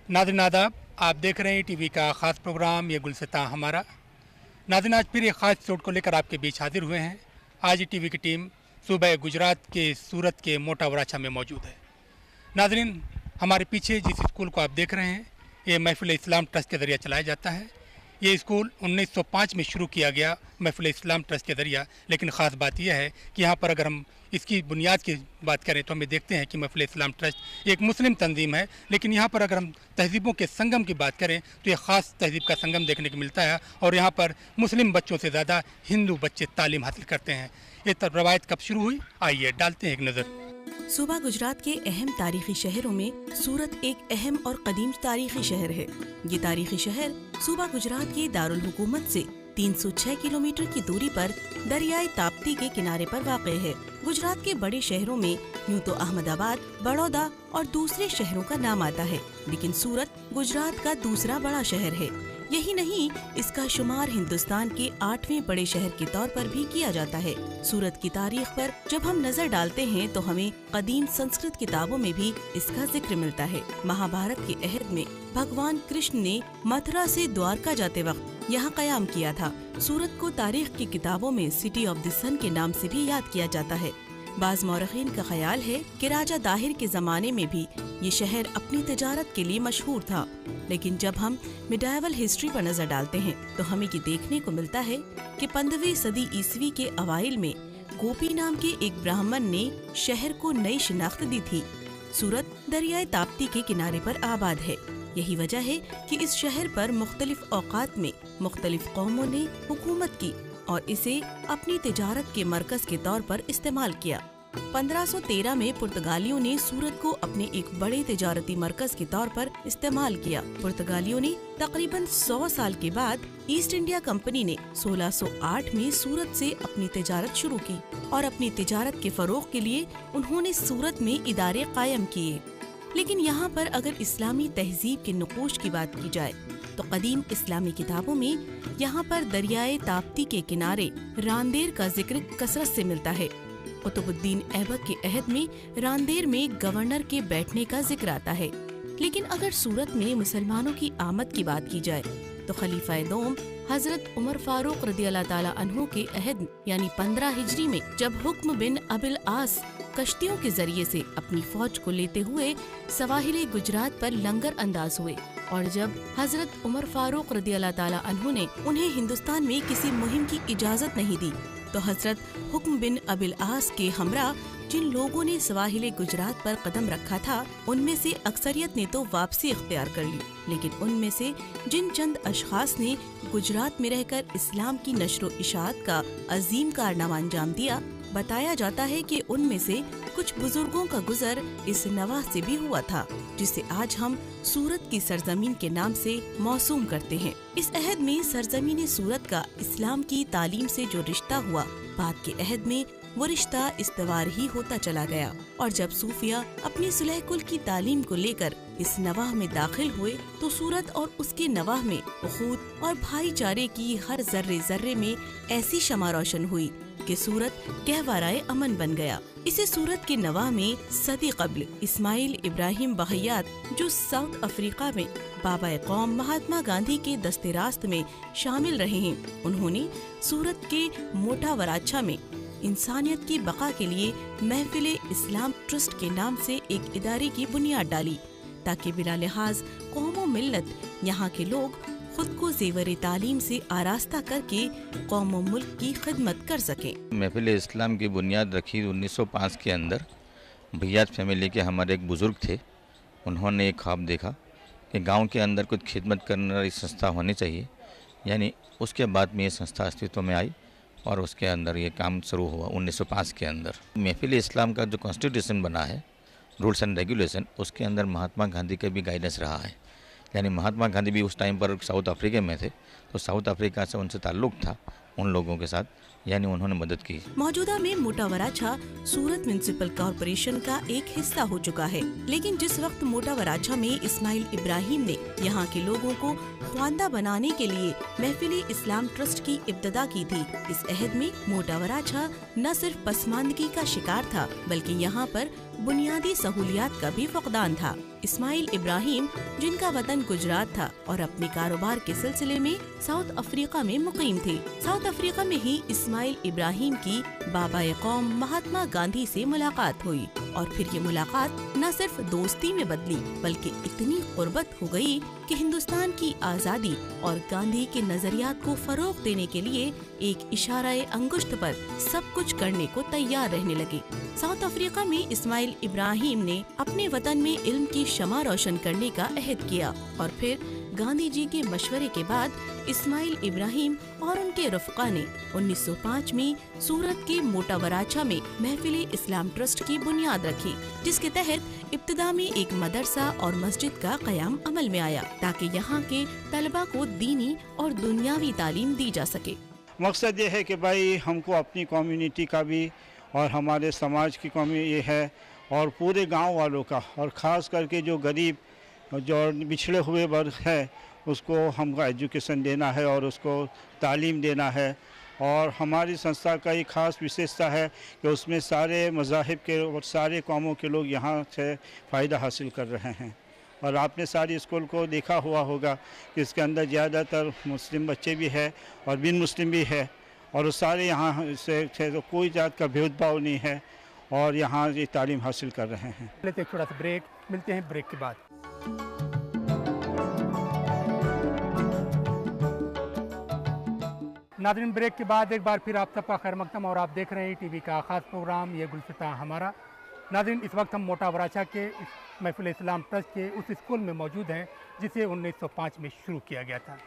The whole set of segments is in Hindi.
नाज़रीन आदाब, आप देख रहे हैं टीवी का ख़ास प्रोग्राम ये गुलसिता हमारा। नाज़रीन आज फिर एक ख़ास एपिसोड को लेकर आपके बीच हाजिर हुए हैं। आज टीवी की टीम सूबे गुजरात के सूरत के मोटा वराछा में मौजूद है। नाज़रीन हमारे पीछे जिस स्कूल को आप देख रहे हैं ये महफिल इस्लाम ट्रस्ट के ज़रिए चलाया जाता है। ये स्कूल 1905 में शुरू किया गया महफिल इस्लाम ट्रस्ट के ज़रिए, लेकिन ख़ास बात यह है कि यहाँ पर अगर हम इसकी बुनियाद की बात करें तो हमें देखते हैं कि महफिल इस्लाम ट्रस्ट एक मुस्लिम तंजीम है, लेकिन यहाँ पर अगर हम तहज़ीबों के संगम की बात करें तो ये ख़ास तहज़ीब का संगम देखने को मिलता है और यहाँ पर मुस्लिम बच्चों से ज़्यादा हिंदू बच्चे तालीम हासिल करते हैं। ये रवायत कब शुरू हुई, आइए डालते हैं एक नज़र। सूबा गुजरात के अहम तारीखी शहरों में सूरत एक अहम और कदीम तारीखी शहर है। ये तारीखी शहर सूबा गुजरात के दारुल हुकूमत से 306 किलोमीटर की दूरी पर दरियाए ताप्ती के किनारे पर वाक़ है। गुजरात के बड़े शहरों में यूँ तो अहमदाबाद, बड़ौदा और दूसरे शहरों का नाम आता है, लेकिन सूरत गुजरात का दूसरा बड़ा शहर है। यही नहीं, इसका शुमार हिंदुस्तान के 8वें बड़े शहर के तौर पर भी किया जाता है। सूरत की तारीख पर जब हम नजर डालते हैं तो हमें कदीम संस्कृत किताबों में भी इसका जिक्र मिलता है। महाभारत के अहद में भगवान कृष्ण ने मथुरा से द्वारका जाते वक्त यहाँ कयाम किया था। सूरत को तारीख की किताबों में सिटी ऑफ द सन के नाम से भी याद किया जाता है। बाज़ मौरखीन का ख्याल है कि राजा दाहिर के जमाने में भी ये शहर अपनी तिजारत के लिए मशहूर था, लेकिन जब हम मिडाइवल हिस्ट्री पर नजर डालते हैं तो हमें ये देखने को मिलता है कि 15वीं सदी ईस्वी के अवाइल में गोपी नाम के एक ब्राह्मण ने शहर को नई शिनाख्त दी थी। सूरत दरियाए ताप्ती के किनारे पर आबाद है। यही वजह है कि इस शहर पर मुख्तलिफ औकात में मुख्तलिफ कौमों ने हुकूमत की और इसे अपनी तिजारत के मरकज के तौर पर इस्तेमाल किया। 1513 में पुर्तगालियों ने सूरत को अपने एक बड़े तिजारती मरकज के तौर पर इस्तेमाल किया। पुर्तगालियों ने तकरीबन 100 साल के बाद ईस्ट इंडिया कंपनी ने 1608 में सूरत से अपनी तिजारत शुरू की और अपनी तिजारत के फरोग के लिए उन्होंने सूरत में इदारे कायम किए। लेकिन यहाँ पर अगर इस्लामी तहजीब के नक़ूश की बात की जाए तो कदीम इस्लामी किताबों में यहाँ पर दरियाए ताप्ती के किनारे रांदेर का जिक्र कसरत से मिलता है। कुतुबुद्दीन ऐबक के अहद में रांदेर में गवर्नर के बैठने का जिक्र आता है। लेकिन अगर सूरत में मुसलमानों की आमद की बात की जाए तो खलीफा दोम हजरत उमर फारूक रदियल्लाहु ताला अन्हु के अहद यानी 15 हिजरी में जब हुक्म बिन अबिल आस कश्तियों के जरिए से अपनी फौज को लेते हुए सवाहिले गुजरात पर लंगर अंदाज हुए और जब हजरत उमर फारूक रदियल्लाहु ताला अन्हु ने उन्हें हिंदुस्तान में किसी मुहिम की इजाजत नहीं दी तो हजरत हुक्म बिन अबिल आस के हमरा जिन लोगों ने सवाहिले गुजरात पर कदम रखा था उनमें से अक्सरियत ने तो वापसी इख्तियार कर ली, लेकिन उनमें से जिन चंद अशखास ने गुजरात में रहकर इस्लाम की नशर इशाअत का अजीम कारनामा अंजाम दिया, बताया जाता है कि उनमें से कुछ बुजुर्गों का गुजर इस नवाह से भी हुआ था जिसे आज हम सूरत की सरजमीन के नाम से मौसूम करते हैं। इस अहद में सरजमीन सूरत का इस्लाम की तालीम से जो रिश्ता हुआ, बाद के अहद में वो रिश्ता इस्तवार ही होता चला गया और जब सूफिया अपनी सुलह कुल की तालीम को लेकर इस नवाह में दाखिल हुए तो सूरत और उसके नवाह में उखूत और भाईचारे की हर जर्रे जर्रे में ऐसी शमा रोशन हुई कि सूरत कहवाराए अमन बन गया। इसे सूरत के नवाह में सदी कब्ल इस्माइल इब्राहिम बहैयात जो साउथ अफ्रीका में बाबा कौम महात्मा गांधी के दस्ते रास्त में शामिल रहे हैं, उन्होंने सूरत के मोटा वराछा में इंसानियत की बका के लिए महफिल इस्लाम ट्रस्ट के नाम से एक इदारे की बुनियाद डाली ताकि बिला लिहाज कौम व मिल्लत यहाँ के लोग खुद को जेवर तालीम से आरास्ता करके कौम व मुल्क की खिदमत कर सकें। महफिल इस्लाम की बुनियाद रखी 1905 के अंदर। भैयात फैमिली के हमारे एक बुज़ुर्ग थे, उन्होंने एक ख्वाब देखा कि गांव के अंदर कुछ खिदमत करने वाली संस्था होनी चाहिए, यानी उसके बाद में ये संस्था अस्तित्व में आई और उसके अंदर ये काम शुरू हुआ 1905 के अंदर। महफिल इस्लाम का जो कॉन्स्टिट्यूशन बना है, रूल्स एंड रेगुलेशन, उसके अंदर महात्मा गांधी का भी गाइडेंस रहा है। यानी महात्मा गांधी भी उस टाइम पर साउथ अफ्रीका में थे तो साउथ अफ्रीका से उनसे ताल्लुक़ था, उन लोगों के साथ, यानी उन्होंने मदद की। मौजूदा में मोटा वराछा सूरत म्युनिसिपल कॉरपोरेशन का एक हिस्सा हो चुका है, लेकिन जिस वक्त मोटा वराछा में इस्माइल इब्राहिम ने यहाँ के लोगों को ख्वांदा बनाने के लिए महफिल इस्लाम ट्रस्ट की इब्तिदा की थी, इस अहद में मोटा वराछा न सिर्फ पसमानदगी का शिकार था बल्कि यहाँ पर बुनियादी सहूलियात का भी फकदान था। इस्माइल इब्राहिम, जिनका वतन गुजरात था और अपने कारोबार के सिलसिले में साउथ अफ्रीका में मुकीम थे, साउथ अफ्रीका में ही इस्माइल इब्राहिम की बाबा कौम महात्मा गांधी से मुलाकात हुई और फिर ये मुलाकात न सिर्फ दोस्ती में बदली बल्कि इतनी कुर्बत हो गई कि हिंदुस्तान की आज़ादी और गांधी के नजरियात को फरोग देने के लिए एक इशारा अंगुश्त पर सब कुछ करने को तैयार रहने लगे। साउथ अफ्रीका में इस्माइल इब्राहिम ने अपने वतन में इल्म की शमा रोशन करने का अहद किया और फिर गांधी जी के मशवरे के बाद इस्माइल इब्राहिम और उनके रफ़का ने 1905 में सूरत के मोटा वराछा में महफिल इस्लाम ट्रस्ट की बुनियाद रखी, जिसके तहत इब्तिदा में एक मदरसा और मस्जिद का क़याम अमल में आया ताकि यहाँ के तलबा को दीनी और दुनियावी तालीम दी जा सके। मकसद ये है कि भाई हमको अपनी कम्युनिटी का भी और हमारे समाज की कमी ये है और पूरे गांव वालों का, और ख़ास करके जो गरीब जो पिछड़े हुए वर्ग है उसको हमको एजुकेशन देना है और उसको तालीम देना है। और हमारी संस्था का एक ख़ास विशेषता है कि उसमें सारे मज़ाहिब के और सारे कौमों के लोग यहाँ से फ़ायदा हासिल कर रहे हैं। और आपने सारी स्कूल को देखा हुआ होगा कि इसके अंदर ज़्यादातर मुस्लिम बच्चे भी है और बिन मुस्लिम भी है, और सारे यहाँ से तो कोई जात का भेदभाव नहीं है और यहाँ ये तालीम हासिल कर रहे हैं। लेते एक छोटा सा ब्रेक, मिलते हैं ब्रेक के बाद। नाज़रीन, ब्रेक के बाद एक बार फिर आप सबका खैर मकदम और आप देख रहे हैं टीवी का ख़ास प्रोग्राम ये गुलसिता हमारा। नाज़रीन, इस वक्त हम मोटा वराछा के महफिल इस्लाम ट्रस्ट के उस स्कूल में मौजूद हैं जिसे 1905 में शुरू किया गया था।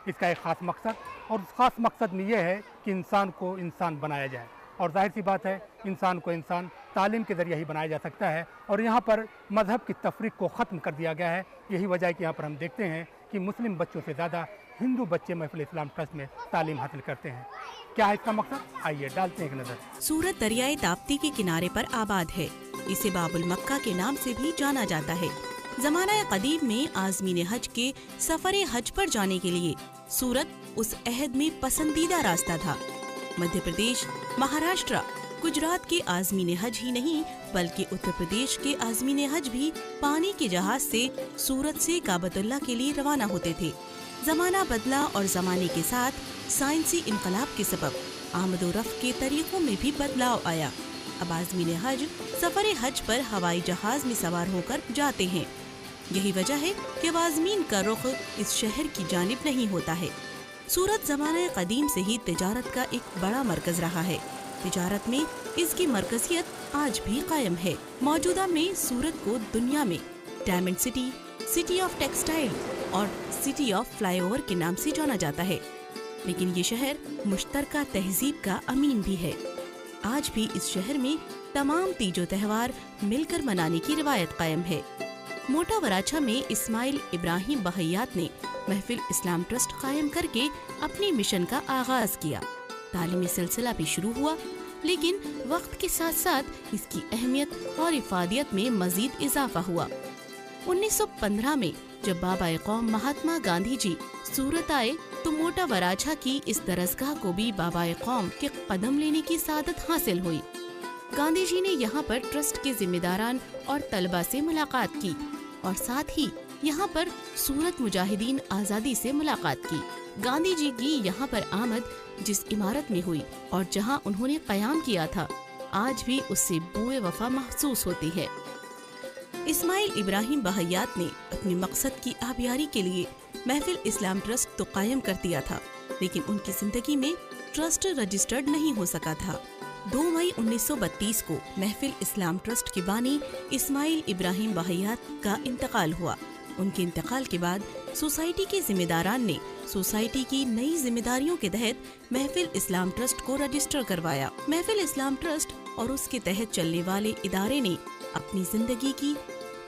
इसका एक ख़ास मकसद, और उस ख़ास मकसद में यह है कि इंसान को इंसान बनाया जाए, और जाहिर सी बात है इंसान को इंसान तालीम के ज़रिए ही बनाया जा सकता है। और यहाँ पर मज़हब की तफरीक को ख़त्म कर दिया गया है। यही वजह है कि यहाँ पर हम देखते हैं कि मुस्लिम बच्चों से ज़्यादा हिंदू बच्चे महफिल इस्लाम ट्रस्ट में तालीम हासिल करते हैं। क्या है इसका मकसद, आइए डालते हैं एक नज़र। सूरत दरियाए ताप्ती के किनारे पर आबाद है। इसे बाबुल मक्का के नाम से भी जाना जाता है। ज़माना कदीम में आज़मीन हज के सफ़र हज पर जाने के लिए सूरत उस अहद में पसंदीदा रास्ता था। मध्य प्रदेश, महाराष्ट्र, गुजरात के आज़मीन हज ही नहीं बल्कि उत्तर प्रदेश के आज़मीन हज भी पानी के जहाज से सूरत से काबतुल्लाह के लिए रवाना होते थे। ज़माना बदला और ज़माने के साथ साइंसी इनकलाब के सबब आमदोरफ़्त के तरीक़ों में भी बदलाव आया। अब आज़मीन हज सफ़र हज पर हवाई जहाज में सवार होकर जाते हैं। यही वजह है कि आज़मीन का रुख इस शहर की जानिब नहीं होता है। सूरत ज़माने कदीम से ही तिजारत का एक बड़ा मरकज़ रहा है। तिजारत में इसकी मरकज़ियत आज भी कायम है। मौजूदा में सूरत को दुनिया में diamond city, city of textile और सिटी ऑफ फ्लाईओवर के नाम से जाना जाता है, लेकिन ये शहर मुश्तरका तहजीब का अमीन भी है। आज भी इस शहर में तमाम तीजो त्यौहार मिलकर मनाने की रिवायत कायम है। मोटा वराछा में इस्माइल इब्राहिम बहैयात ने महफिल इस्लाम ट्रस्ट कायम करके अपने मिशन का आगाज किया। तालीमी सिलसिला भी शुरू हुआ, लेकिन वक्त के साथ साथ इसकी अहमियत और इफादियत में मजीद इजाफा हुआ। 1915 में जब बाबा कौम महात्मा गांधी जी सूरत आए तो मोटा वराछा की इस दरसगाह को भी बाबा कौम के कदम लेने की सादत हासिल हुई। गांधी जी ने यहाँ पर ट्रस्ट के जिम्मेदारान और तलबा से मुलाकात की और साथ ही यहाँ पर सूरत मुजाहिदीन आज़ादी से मुलाकात की। गांधी जी की यहाँ पर आमद जिस इमारत में हुई और जहाँ उन्होंने क़याम किया था, आज भी उससे बूए वफा महसूस होती है। इस्माइल इब्राहिम बहैयात ने अपने मकसद की आबियारी के लिए महफिल इस्लाम ट्रस्ट तो कायम कर दिया था, लेकिन उनकी जिंदगी में ट्रस्ट रजिस्टर्ड नहीं हो सका था। 2 मई 1932 को महफिल इस्लाम ट्रस्ट के बानी इस्माइल इब्राहिम बहैयात का इंतकाल हुआ। उनके इंतकाल के बाद सोसाइटी के जिम्मेदारान ने सोसाइटी की नई जिम्मेदारियों के तहत महफिल इस्लाम ट्रस्ट को रजिस्टर करवाया। महफिल इस्लाम ट्रस्ट और उसके तहत चलने वाले इदारे ने अपनी जिंदगी की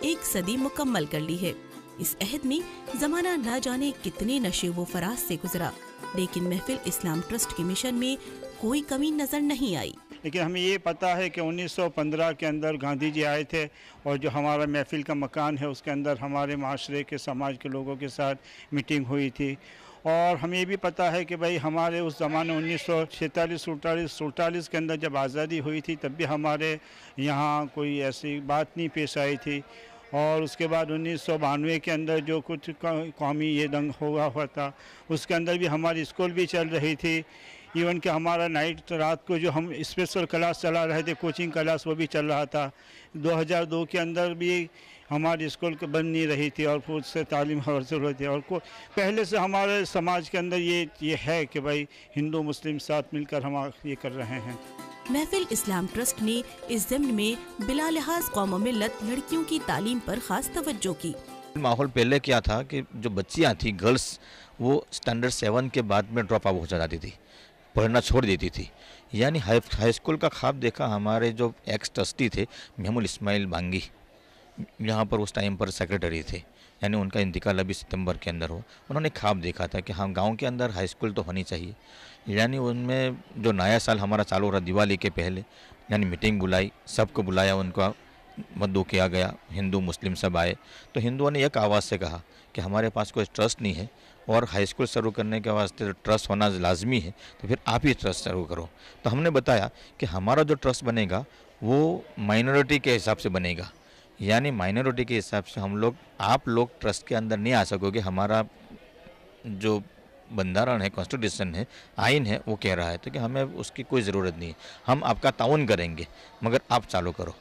1 सदी मुकम्मल कर ली है। इस अहद में जमाना न जाने कितने नशे व फराज से गुजरा, लेकिन महफिल इस्लाम ट्रस्ट के मिशन में कोई कमी नजर नहीं आई। लेकिन हमें ये पता है कि 1915 के अंदर गांधी जी आए थे और जो हमारा महफिल का मकान है उसके अंदर हमारे माशरे के समाज के लोगों के साथ मीटिंग हुई थी। और हमें ये भी पता है कि भाई हमारे उस ज़माने 1946 के अंदर जब आज़ादी हुई थी तब भी हमारे यहाँ कोई ऐसी बात नहीं पेश आई थी। और उसके बाद 1992 के अंदर जो कुछ कौमी ये दंग हुआ था उसके अंदर भी हमारी स्कूल भी चल रही थी। इवन कि हमारा नाइट रात को जो हम स्पेशल क्लास चला रहे थे, कोचिंग क्लास, वो भी चल रहा था। 2002 के अंदर भी हमारी स्कूल बंद नहीं रही थी और खुद से तालीम हासिल होती थी। और पहले से हमारे समाज के अंदर ये है कि भाई हिंदू मुस्लिम साथ मिलकर हम ये कर रहे हैं। महफिल इस्लाम ट्रस्ट ने इस ज़िम्न में बिला लिहाज कौम व मिल्लत लड़कियों की तालीम पर खास तवज्जो की। माहौल पहले क्या था कि जो बच्चियाँ थी गर्ल्स, वो स्टैंडर्ड 7 के बाद में ड्रॉप आउट हो जाती थी, पढ़ना छोड़ देती थी। यानी हाई स्कूल का ख्वाब देखा हमारे जो एक्स ट्रस्टी थे महमूद इस्माइल बांगी, यहाँ पर उस टाइम पर सेक्रेटरी थे, यानी उनका इंतकाल अभी सितंबर के अंदर हुआ। उन्होंने ख्वाब देखा था कि हाँ गांव के अंदर हाई स्कूल तो होनी चाहिए। यानी उनमें जो नया साल हमारा चालू हो रहा दिवाली के पहले, यानी मीटिंग बुलाई, सबको बुलाया, उनका मद्दू किया गया, हिंदू मुस्लिम सब आए। तो हिंदुओं ने एक आवाज़ से कहा कि हमारे पास कोई ट्रस्ट नहीं है और हाई स्कूल शुरू करने के वास्ते ट्रस्ट होना लाजमी है, तो फिर आप ही ट्रस्ट शुरू करो। तो हमने बताया कि हमारा जो ट्रस्ट बनेगा वो माइनॉरिटी के हिसाब से बनेगा, यानी माइनॉरिटी के हिसाब से हम लोग, आप लोग ट्रस्ट के अंदर नहीं आ सकोगे। हमारा जो बंधारण है, कॉन्स्टिट्यूशन है, आइन है, वो कह रहा है तो कि हमें उसकी कोई ज़रूरत नहीं है, हम आपका ताउन करेंगे मगर आप चालू करो।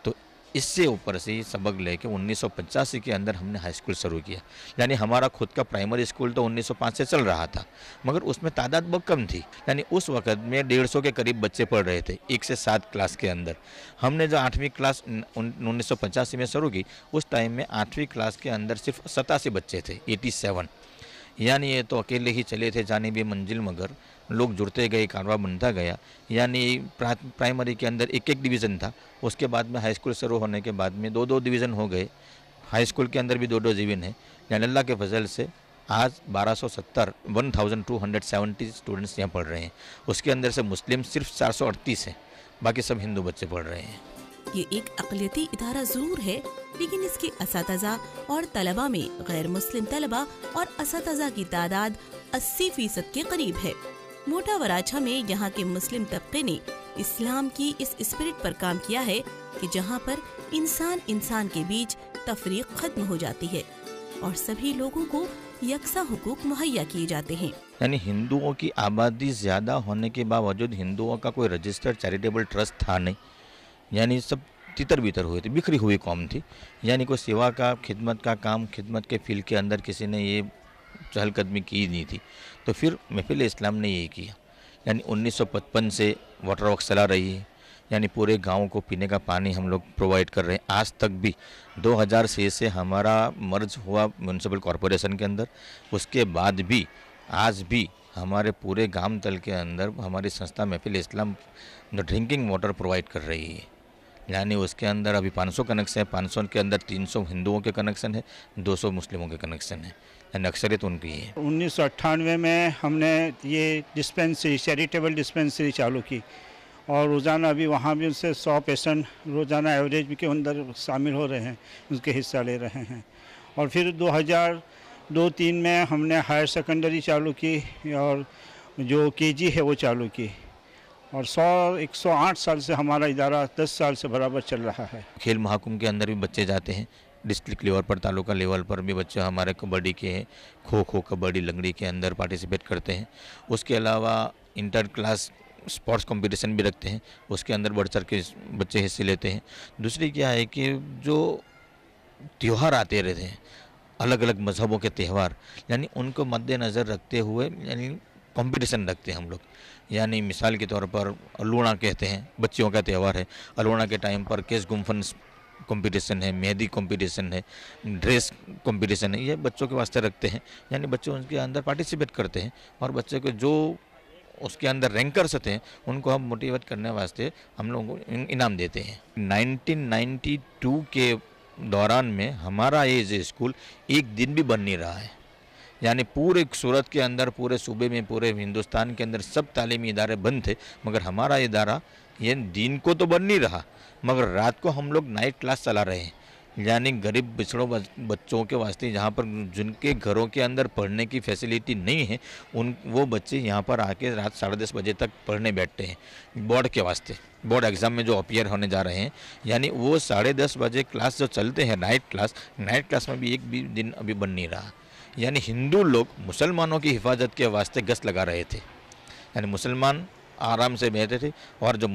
तो इससे ऊपर से सबक लेके 1985 के अंदर हमने हाई स्कूल शुरू किया। यानी हमारा खुद का प्राइमरी स्कूल तो 1905 से चल रहा था मगर उसमें तादाद बहुत कम थी। यानी उस वक्त में 150 के करीब बच्चे पढ़ रहे थे 1 से 7 क्लास के अंदर। हमने जो 8वीं क्लास 1985 में शुरू की, उस टाइम में 8वीं क्लास के अंदर सिर्फ 87 बच्चे थे, 87। यानी ये तो अकेले ही चले थे जानिबे मंजिल, मगर लोग जुड़ते गए, कारवा बनता गया। यानी प्राइमरी के अंदर एक डिवीज़न था, उसके बाद में हाई स्कूल शुरू होने के बाद में 2 डिवीज़न हो गए, हाई स्कूल के अंदर भी 2 डिवीज़न है। यानी अल्लाह के फजल से आज 1270 स्टूडेंट्स यहाँ पढ़ रहे हैं। उसके अंदर से मुस्लिम सिर्फ 438 हैं, बाकी सब हिंदू बच्चे पढ़ रहे हैं। ये एक अक़लियती इदारा ज़रूर है, लेकिन इसके असातिज़ा और तलबा में गैर मुस्लिम तलबा और असातिज़ा की तादाद 80% के करीब है। मोटा वराछा में यहाँ के मुस्लिम तबके ने इस्लाम की इस स्पिरिट पर काम किया है कि जहाँ पर इंसान इंसान के बीच तफरीक खत्म हो जाती है और सभी लोगों को यकसा हुकूक मुहैया किए जाते हैं। यानी हिंदुओं की आबादी ज़्यादा होने के बावजूद हिंदुओं का कोई रजिस्टर्ड चैरिटेबल ट्रस्ट था नहीं। यानी सब तितर बितर हुए थे, बिखरी हुई कौम थी। यानी कोई सेवा का, खिदमत का काम, खिदमत के फील्ड के अंदर किसी ने ये चहलकदमी की नहीं थी। तो फिर महफिल इस्लाम ने ये किया। यानी 1955 से वाटर वर्क्स चला रही है, यानी पूरे गांव को पीने का पानी हम लोग प्रोवाइड कर रहे हैं। आज तक भी 2006 से हमारा मर्ज हुआ म्यूनसिपल कॉरपोरेशन के अंदर, उसके बाद भी आज भी हमारे पूरे गांव तल के अंदर हमारी संस्था महफिल इस्लाम जो ड्रिंकिंग वाटर प्रोवाइड कर रही है। यानी उसके अंदर अभी 500 कनेक्शन है, 500 के अंदर 300 हिंदुओं के कनेक्शन है, 200 मुस्लिमों के कनेक्शन है, यानी अक्सरियत उनकी है। 1998 में हमने ये डिस्पेंसरी, चैरिटेबल डिस्पेंसरी चालू की और रोज़ाना अभी वहाँ भी उनसे 100 पेशेंट रोज़ाना एवरेज के अंदर शामिल हो रहे हैं, उसके हिस्सा ले रहे हैं। और फिर 2002-03 में हमने हायर सेकेंडरी चालू की और जो केजी है वो चालू की, और 108 साल से हमारा इदारा 10 साल से बराबर चल रहा है। खेल महाकुंभ के अंदर भी बच्चे जाते हैं, डिस्ट्रिक्ट लेवल पर, तालुका लेवल पर भी बच्चे हमारे कबड्डी के, खो खो, कबड्डी, लंगड़ी के अंदर पार्टिसिपेट करते हैं। उसके अलावा इंटर क्लास स्पोर्ट्स कंपटीशन भी रखते हैं, उसके अंदर बढ़ चढ़ के बच्चे हिस्से लेते हैं। दूसरी क्या है कि जो त्यौहार आते रहते हैं, अलग अलग मज़हबों के त्यौहार, यानी उनको मद्देनज़र रखते हुए यानी कंपटीशन रखते हैं हम लोग। यानी मिसाल के तौर पर अल्लूणा कहते हैं, बच्चियों का त्यौहार है। अल्लूणा के टाइम पर केस गुम्फन कंपटीशन है, मेहंदी कंपटीशन है, ड्रेस कंपटीशन है, ये बच्चों के वास्ते रखते हैं। यानी बच्चे उनके अंदर पार्टिसिपेट करते हैं और बच्चे को जो उसके अंदर रैंकर्स होते हैं उनको हम मोटिवेट करने वास्ते हम लोगों को इनाम देते हैं। 1992 के दौरान में हमारा ये स्कूल एक दिन भी बन नहीं रहा है। यानी पूरे सूरत के अंदर, पूरे सूबे में, पूरे हिंदुस्तान के अंदर सब तालीमी इदारे बंद थे, मगर हमारा इदारा ये दिन को तो बंद नहीं रहा, मगर रात को हम लोग नाइट क्लास चला रहे हैं। यानी गरीब पिछड़ों बच्चों के वास्ते, जहाँ पर जिनके घरों के अंदर पढ़ने की फैसिलिटी नहीं है, वो बच्चे यहाँ पर आके रात 10:30 बजे तक पढ़ने बैठते हैं बोर्ड के वास्ते, बोर्ड एग्ज़ाम में जो अपीयर होने जा रहे हैं। यानी वो 10:30 बजे क्लास जो चलते हैं नाइट क्लास में भी एक भी दिन अभी बन नहीं रहा। यानी हिंदू लोग मुसलमानों की हिफाजत के वास्ते गश्त लगा रहे थे, यानी मुसलमान आराम से बैठे थे, और जो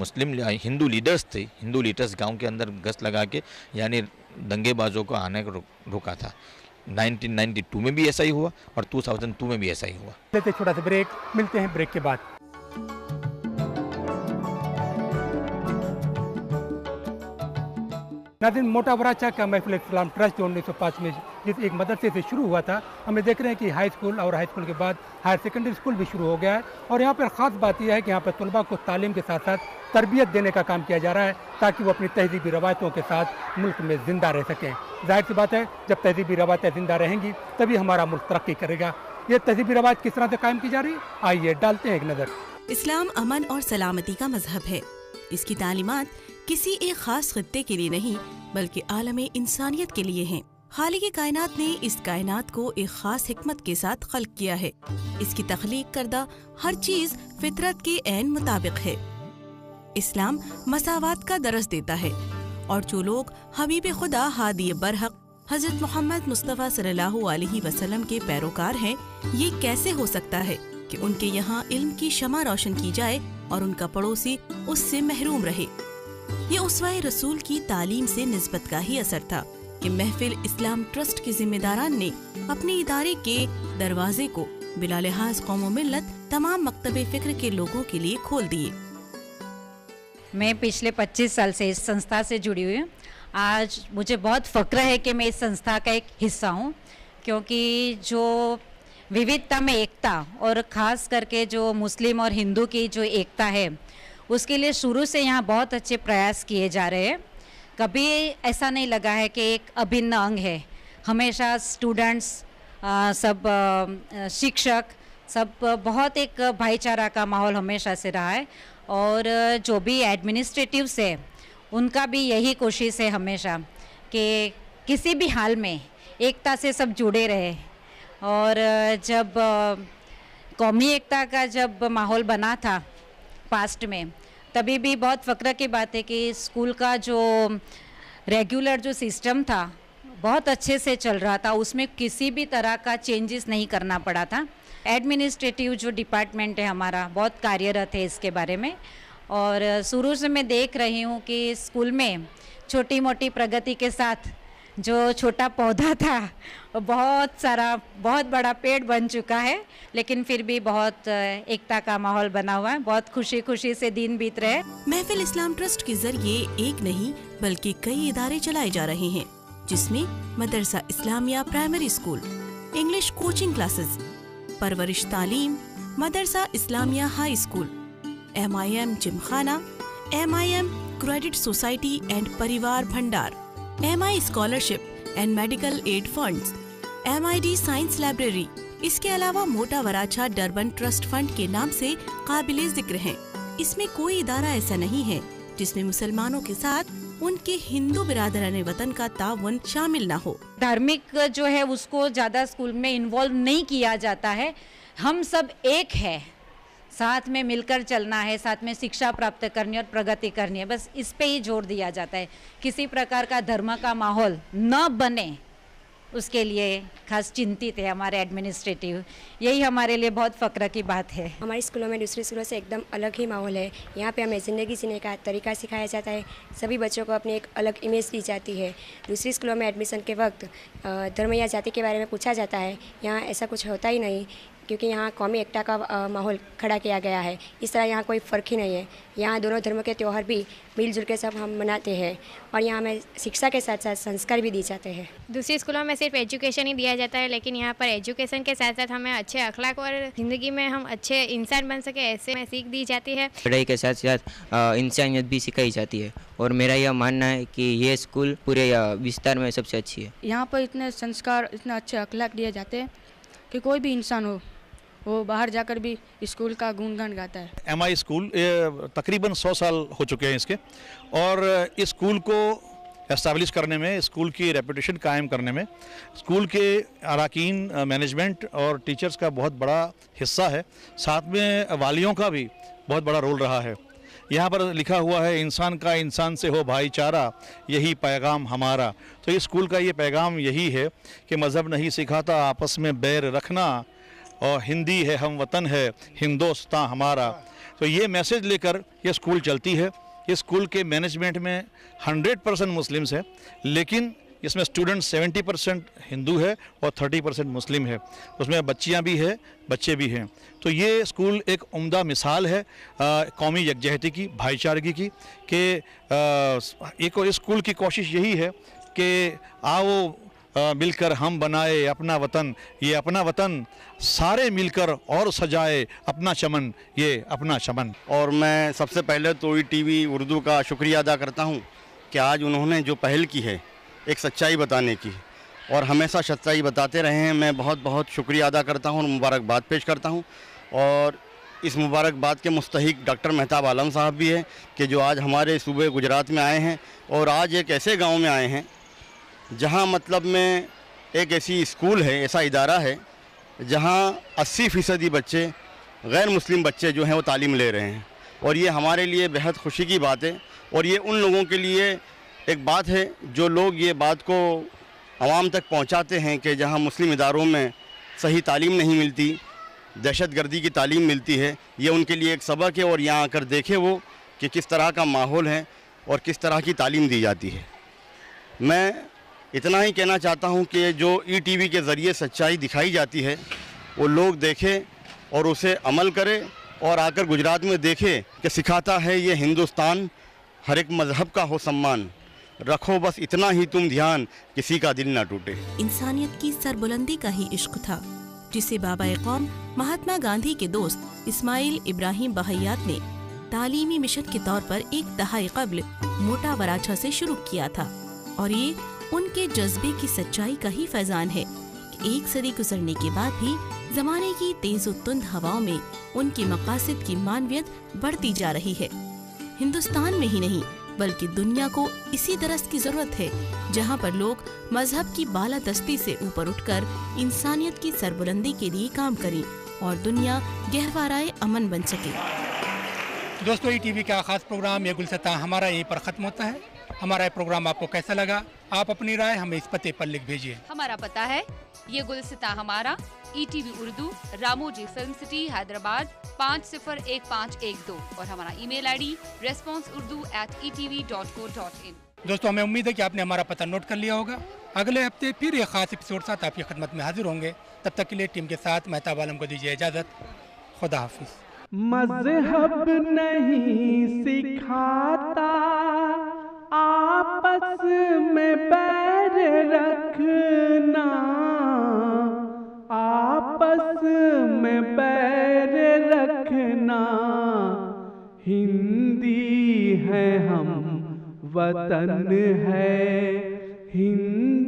हिंदू लीडर्स गांव के अंदर गश्त लगा के यानी दंगेबाजों को आने को रोका था। 1992 में भी ऐसा ही हुआ और 2002 में भी ऐसा ही हुआ। लेते छोटा सा ब्रेक, मिलते हैं ब्रेक के बाद। नाज़रीन, मोटा वराचा का महफिल इस्लाम ट्रस्ट जो 1905 में जिस एक मदरसे से शुरू हुआ था, हमें देख रहे हैं कि हाई स्कूल और हाई स्कूल के बाद हायर सेकेंडरी स्कूल भी शुरू हो गया है। और यहाँ पर ख़ास बात यह है कि यहाँ पर तलबा को तालीम के साथ साथ तरबियत देने का काम किया जा रहा है, ताकि वो अपनी तहजीबी रवायतों के साथ मुल्क में ज़िंदा रह सकें। जाहिर सी बात है, जब तहजीबी रवायतें ज़िंदा रहेंगी तभी हमारा मुल्क तरक्की करेगा। ये तहजीबी रवायत किस तरह से कायम की जा रही है, आइए डालते हैं एक नज़र। इस्लाम अमन और सलामती का मजहब है। इसकी तालीमात किसी एक खास खित्ते के लिए नहीं, बल्कि आलमे इंसानियत के लिए हैं। खालिक कायनात ने इस कायनात को एक खास हिकमत के साथ खल्क किया है। इसकी तख्लीक करदा हर चीज फितरत के ऐन मुताबिक है। इस्लाम मसावात का दरस देता है, और जो लोग हबीब खुदा हादी बरहक हजरत मोहम्मद मुस्तफ़ा सल्लल्लाहु अलैहि वसल्लम के पैरोकार हैं, ये कैसे हो सकता है कि उनके यहाँ इल्म की शमा रोशन की जाए और उनका पड़ोसी उससे महरूम रहे। ये उसवाए रसूल की तालीम से निस्बत का ही असर था कि महफिल इस्लाम ट्रस्ट के जिम्मेदारान ने अपने इदारे के दरवाजे को बिला लिहाज कौम व मिल्लत तमाम मकतबे फिक्र के लोगों के लिए खोल दिए। मैं पिछले 25 साल से इस संस्था से जुड़ी हुई हूँ। आज मुझे बहुत फ़ख्र है कि मैं इस संस्था का एक हिस्सा हूँ, क्योंकि जो विविधता में एकता, और ख़ास करके जो मुस्लिम और हिंदू की जो एकता है, उसके लिए शुरू से यहाँ बहुत अच्छे प्रयास किए जा रहे हैं। कभी ऐसा नहीं लगा है कि एक अभिन्न अंग है। हमेशा स्टूडेंट्स, सब शिक्षक, सब बहुत एक भाईचारा का माहौल हमेशा से रहा है। और जो भी एडमिनिस्ट्रेटिव्स है, उनका भी यही कोशिश है हमेशा कि किसी भी हाल में एकता से सब जुड़े रहे। और जब कौमी एकता का जब माहौल बना था पास्ट में, तभी भी बहुत फ़ख्र की बात है कि स्कूल का जो रेगुलर जो सिस्टम था बहुत अच्छे से चल रहा था, उसमें किसी भी तरह का चेंजेस नहीं करना पड़ा था। एडमिनिस्ट्रेटिव जो डिपार्टमेंट है हमारा बहुत कार्यरत है इसके बारे में, और शुरू से मैं देख रही हूँ कि स्कूल में छोटी मोटी प्रगति के साथ जो छोटा पौधा था वो बहुत बड़ा पेड़ बन चुका है। लेकिन फिर भी बहुत एकता का माहौल बना हुआ है, बहुत खुशी खुशी से दिन बीत रहे। महफिल इस्लाम ट्रस्ट के जरिए एक नहीं बल्कि कई इदारे चलाए जा रहे हैं, जिसमें Madrasa Islamia primary school, English coaching classes, Parwarish Taleem, Madrasa Islamia high school, MIM gymkhana, MIM credit society and Parivar Bhandar, MI scholarship and medical aid funds, MID science library. इसके अलावा मोटा वराछा डरबन ट्रस्ट फंड के नाम से काबिले जिक्र हैं। इसमें कोई इदारा ऐसा नहीं है जिसमें मुसलमानों के साथ उनके हिंदू बिरादरान वतन का ताउन शामिल ना हो। धार्मिक जो है उसको ज़्यादा स्कूल में इन्वॉल्व नहीं किया जाता है। हम सब एक है, साथ में मिलकर चलना है, साथ में शिक्षा प्राप्त करनी और प्रगति करनी है, बस इस पे ही जोर दिया जाता है। किसी प्रकार का धर्म का माहौल न बने उसके लिए खास चिंतित है हमारे एडमिनिस्ट्रेटिव। यही हमारे लिए बहुत फ़ख्र की बात है। हमारे स्कूलों में दूसरे स्कूलों से एकदम अलग ही माहौल है। यहाँ पे हमें ज़िंदगी जीने का तरीका सिखाया जाता है। सभी बच्चों को अपनी एक अलग इमेज दी जाती है। दूसरी स्कूलों में एडमिशन के वक्त धर्म या जाति के बारे में पूछा जाता है। यहाँ ऐसा कुछ होता ही नहीं, क्योंकि यहाँ कौमी एकता का माहौल खड़ा किया गया है। इस तरह यहाँ कोई फ़र्क ही नहीं है। यहाँ दोनों धर्मों के त्यौहार भी मिलजुल के सब हम मनाते हैं, और यहाँ हमें शिक्षा के साथ साथ संस्कार भी दिए जाते हैं। दूसरी स्कूलों में सिर्फ एजुकेशन ही दिया जाता है, लेकिन यहाँ पर एजुकेशन के साथ साथ हमें अच्छे अखलाक और ज़िंदगी में हम अच्छे इंसान बन सके ऐसे में सीख दी जाती है। पढ़ाई के साथ साथ इंसानियत भी सिखाई जाती है, और मेरा यह मानना है कि ये स्कूल पूरे विस्तार में सबसे अच्छी है। यहाँ पर इतने संस्कार, इतने अच्छे अखलाक दिए जाते हैं कि कोई भी इंसान हो वो बाहर जाकर भी स्कूल का गुणगान गाता है। MI स्कूल तकरीबन 100 साल हो चुके हैं इसके, और इस स्कूल को एस्टैब्लिश करने में, स्कूल की रेपुटेशन कायम करने में स्कूल के अरकान, मैनेजमेंट और टीचर्स का बहुत बड़ा हिस्सा है। साथ में वालियों का भी बहुत बड़ा रोल रहा है। यहाँ पर लिखा हुआ है, इंसान का इंसान से हो भाईचारा, यही पैगाम हमारा। तो इस स्कूल का ये पैगाम यही है कि मज़हब नहीं सिखाता आपस में बैर रखना, और हिंदी है हम वतन है हिंदुस्तान हमारा। तो ये मैसेज लेकर ये स्कूल चलती है। इस स्कूल के मैनेजमेंट में 100% मुस्लिम्स है, लेकिन इसमें स्टूडेंट 70% हिंदू है और 30% मुस्लिम है। उसमें बच्चियां भी है, बच्चे भी हैं। तो ये स्कूल एक उम्दा मिसाल है कौमी यकजहती की, भाईचारगी की, कि एक इस स्कूल की कोशिश यही है कि आओ मिलकर हम बनाए अपना वतन, ये अपना वतन सारे मिलकर और सजाए अपना चमन, ये अपना चमन। और मैं सबसे पहले तो ETV उर्दू का शुक्रिया अदा करता हूँ कि आज उन्होंने जो पहल की है एक सच्चाई बताने की, और हमेशा सच्चाई बताते रहे हैं। मैं बहुत बहुत शुक्रिया अदा करता हूँ और मुबारकबाद पेश करता हूँ। और इस मुबारकबाद के मुस्तहिक डॉक्टर मेहताब आलम साहब भी हैं कि जो आज हमारे सूबे गुजरात में आए हैं, और आज एक ऐसे गांव में आए हैं जहां मतलब में एक ऐसी स्कूल है, ऐसा इदारा है जहां 80% बच्चे, गैर मुस्लिम बच्चे जो हैं वो तालीम ले रहे हैं। और ये हमारे लिए बेहद खुशी की बात है। और ये उन लोगों के लिए एक बात है जो लोग ये बात को आवाम तक पहुंचाते हैं कि जहां मुस्लिम इदारों में सही तालीम नहीं मिलती, दहशतगर्दी की तालीम मिलती है, ये उनके लिए एक सबक है। और यहाँ आकर देखे वो कि किस तरह का माहौल है और किस तरह की तालीम दी जाती है। मैं इतना ही कहना चाहता हूँ कि जो ETV के ज़रिए सच्चाई दिखाई जाती है वो लोग देखें और उसे अमल करें, और आकर गुजरात में देखें कि सिखाता है ये हिंदुस्तान, हर एक मज़हब का हो सम्मान, रखो बस इतना ही तुम ध्यान, किसी का दिल ना टूटे। इंसानियत की सरबुलंदी का ही इश्क था जिसे बाबा कौम महात्मा गांधी के दोस्त इस्माइल इब्राहिम बहैयात ने तालीमी मिशन के तौर पर एक दहाई कब्ल मोटा वराछा से शुरू किया था। और ये उनके जज्बे की सच्चाई का ही फैजान है कि एक सदी गुजरने के बाद भी जमाने की तेज और तुंद हवाओं में उनकी मकासद की मानवियत बढ़ती जा रही है। हिंदुस्तान में ही नहीं बल्कि दुनिया को इसी दरस की जरूरत है जहाँ पर लोग मजहब की बालादस्ती से ऊपर उठकर इंसानियत की सरबुलंदी के लिए काम करें और दुनिया गहवाराए अमन बन सके। दोस्तों, ETV का खास प्रोग्राम ये गुलसिता हमारा यहीं पर खत्म होता है। हमारा ये प्रोग्राम आपको कैसा लगा, आप अपनी राय हमें इस पते पर लिख भेजिए। हमारा पता है ये गुलसिता हमारा, ETV Urdu, Ramoji film city, Hyderabad 501512, और हमारा ईमेल ID responseurdu@etv.co.in। दोस्तों, हमें उम्मीद है कि आपने हमारा पता नोट कर लिया होगा। अगले हफ्ते फिर एक खास एपिसोड साथ आपकी खिदमत में हाजिर होंगे। तब तक के लिए टीम के साथ मेहताब आलम को दीजिए इजाजत। खुदा हाफिज। मज़हब नहीं सिखाता आपस में बैर रखना, आपस में बैर रखना, हिंदी है हम वतन है हिंदुस्तान।